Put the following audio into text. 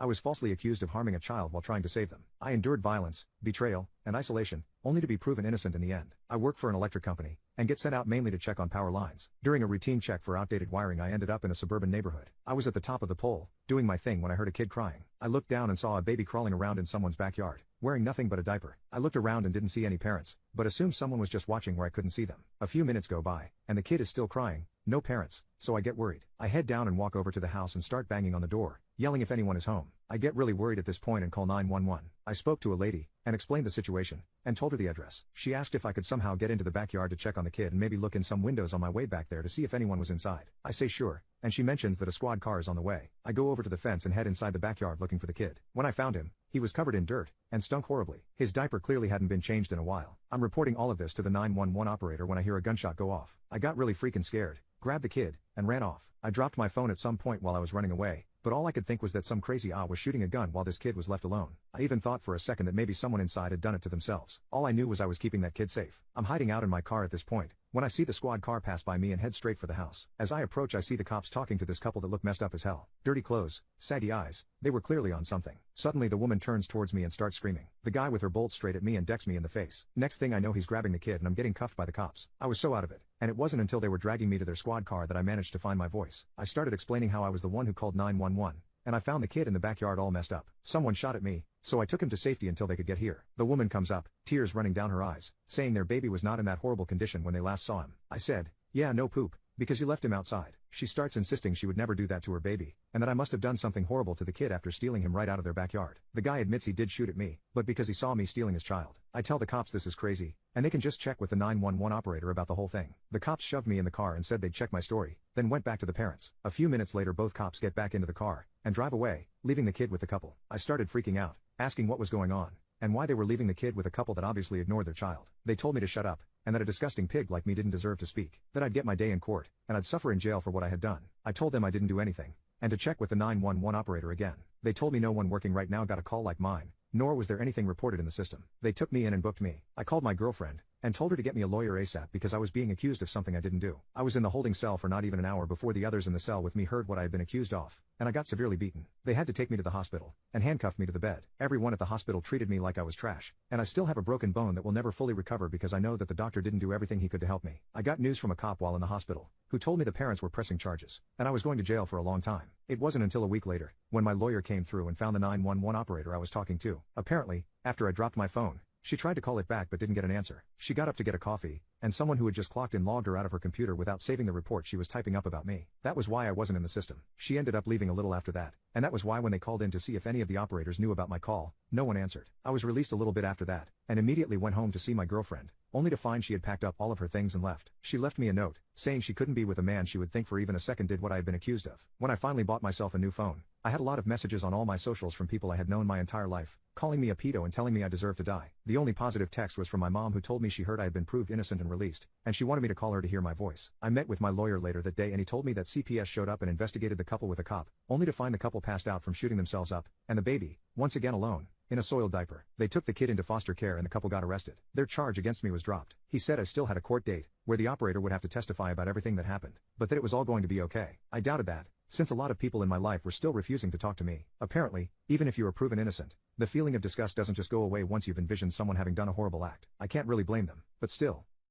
I was falsely accused of harming a child while trying to save them. I endured violence, betrayal, and isolation, only to be proven innocent in the end. I work for an electric company, and get sent out mainly to check on power lines. During a routine check for outdated wiring, I ended up in a suburban neighborhood. I was at the top of the pole, doing my thing, when I heard a kid crying. I looked down and saw a baby crawling around in someone's backyard, wearing nothing but a diaper. I looked around and didn't see any parents, but assumed someone was just watching where I couldn't see them. A few minutes go by, and the kid is still crying, no parents, so I get worried. I head down and walk over to the house and start banging on the door, yelling if anyone is home. I get really worried at this point and call 911. I spoke to a lady, and explained the situation, and told her the address. She asked if I could somehow get into the backyard to check on the kid and maybe look in some windows on my way back there to see if anyone was inside. I say sure, and she mentions that a squad car is on the way. I go over to the fence and head inside the backyard looking for the kid. When I found him, he was covered in dirt, and stunk horribly. His diaper clearly hadn't been changed in a while. I'm reporting all of this to the 911 operator when I hear a gunshot go off. I got really freaking scared, grabbed the kid, and ran off. I dropped my phone at some point while I was running away, but all I could think was that some crazy was shooting a gun while this kid was left alone. I even thought for a second that maybe someone inside had done it to themselves. All I knew was I was keeping that kid safe. I'm hiding out in my car at this point, when I see the squad car pass by me and head straight for the house. As I approach, I see the cops talking to this couple that look messed up as hell. Dirty clothes, saggy eyes, they were clearly on something. Suddenly the woman turns towards me and starts screaming. The guy with her bolts straight at me and decks me in the face. Next thing I know, he's grabbing the kid and I'm getting cuffed by the cops. I was so out of it, and it wasn't until they were dragging me to their squad car that I managed to find my voice. I started explaining how I was the one who called 911. And I found the kid in the backyard all messed up. Someone shot at me, so I took him to safety until they could get here. The woman comes up, tears running down her eyes, saying their baby was not in that horrible condition when they last saw him. I said, yeah, no poop, because you left him outside. She starts insisting she would never do that to her baby, and that I must have done something horrible to the kid after stealing him right out of their backyard. The guy admits he did shoot at me, but because he saw me stealing his child. I tell the cops this is crazy, and they can just check with the 911 operator about the whole thing. The cops shoved me in the car and said they'd check my story, then went back to the parents. A few minutes later, both cops get back into the car and drive away, leaving the kid with the couple. I started freaking out, asking what was going on, and why they were leaving the kid with a couple that obviously ignored their child. They told me to shut up, and that a disgusting pig like me didn't deserve to speak, that I'd get my day in court, and I'd suffer in jail for what I had done. I told them I didn't do anything, and to check with the 911 operator again. They told me no one working right now got a call like mine, nor was there anything reported in the system. They took me in and booked me. I called my girlfriend, and told her to get me a lawyer ASAP because I was being accused of something I didn't do. I was in the holding cell for not even an hour before the others in the cell with me heard what I had been accused of, and I got severely beaten. They had to take me to the hospital, and handcuffed me to the bed. Everyone at the hospital treated me like I was trash, and I still have a broken bone that will never fully recover because I know that the doctor didn't do everything he could to help me. I got news from a cop while in the hospital, who told me the parents were pressing charges, and I was going to jail for a long time. It wasn't until a week later, when my lawyer came through and found the 911 operator I was talking to. Apparently, after I dropped my phone, she tried to call it back but didn't get an answer. She got up to get a coffee, and someone who had just clocked in logged her out of her computer without saving the report she was typing up about me. That was why I wasn't in the system. She ended up leaving a little after that, and that was why when they called in to see if any of the operators knew about my call, no one answered. I was released a little bit after that, and immediately went home to see my girlfriend, only to find she had packed up all of her things and left. She left me a note, saying she couldn't be with a man she would think for even a second did what I had been accused of. When I finally bought myself a new phone, I had a lot of messages on all my socials from people I had known my entire life, calling me a pedo and telling me I deserved to die. The only positive text was from my mom, who told me she heard I had been proved innocent and released, and she wanted me to call her to hear my voice. I met with my lawyer later that day and he told me that CPS showed up and investigated the couple with a cop, only to find the couple passed out from shooting themselves up, and the baby, once again alone, in a soiled diaper. They took the kid into foster care and the couple got arrested. Their charge against me was dropped. He said I still had a court date, where the operator would have to testify about everything that happened, but that it was all going to be okay. I doubted that, since a lot of people in my life were still refusing to talk to me. Apparently, even if you are proven innocent, the feeling of disgust doesn't just go away once you've envisioned someone having done a horrible act. I can't really blame them, but still,